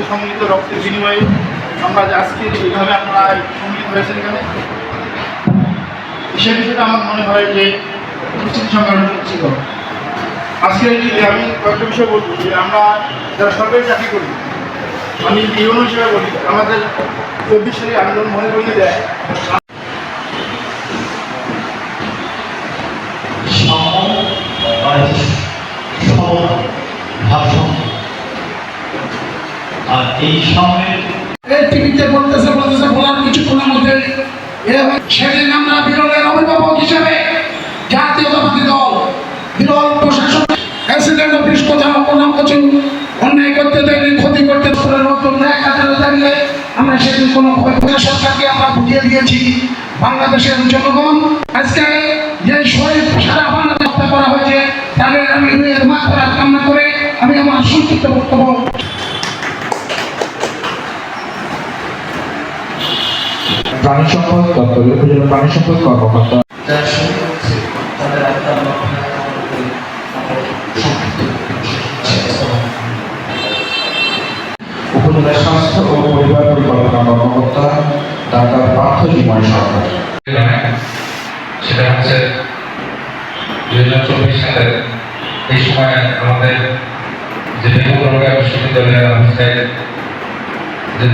সম্মিলিত রক্তের বিনিময়ে আমরা আজকে এইভাবে আপনারা সম্মিলিত হয়েছেন এখানে, সে বিষয়টা আমার মনে হয় যে উপস্থিতি সংখ্যা ছিল। আজকের এই দিনে আমি কয়েকটা বিষয় বলবো যে আমরা যারা সরকারি চাকরি করি, আমি ইউনো হিসেবে বলি, আমাদের 24 সালে আন্দোলন মনে করিয়ে দেয় আর এই সময় টিভিতে বলতেছে বলার কিছুক্ষণের মধ্যে সেদিন আমরা বিরলের অভিভাবক হিসেবে জাতীয়তাবাদী দল বিরল প্রশাসন অ্যাক্সিডেন্ট অফিস কোথাও কোনো কিছু অন্যায় করতে দেয়নি, ক্ষতি করতে নতুন দাঁড়িয়ে আমরা সেদিন কোনো সরকারকে আমরা বুঝিয়ে দিয়েছি। বাংলাদেশের জনগণ আজকে যে শহীদ সারা বাংলাদেশ হত্যা করা হয়েছে তাদের আমি মাফ করার কামনা করে আমি আমার সংক্ষিপ্ত বক্তব্য প্রাণী সম্পদ দপ্তর উপজেলা প্রাণী সম্পদ কর্মকর্তা উপজেলা স্বাস্থ্য ও পরিবার পরিকল্পনা কর্মকর্তা ডাক্তার পার্থজীবন সরকার। সেটা হচ্ছে 2024 সালের এই সময় আমাদের যে বিশ্ববিদ্যালয়ের অবস্থায় যে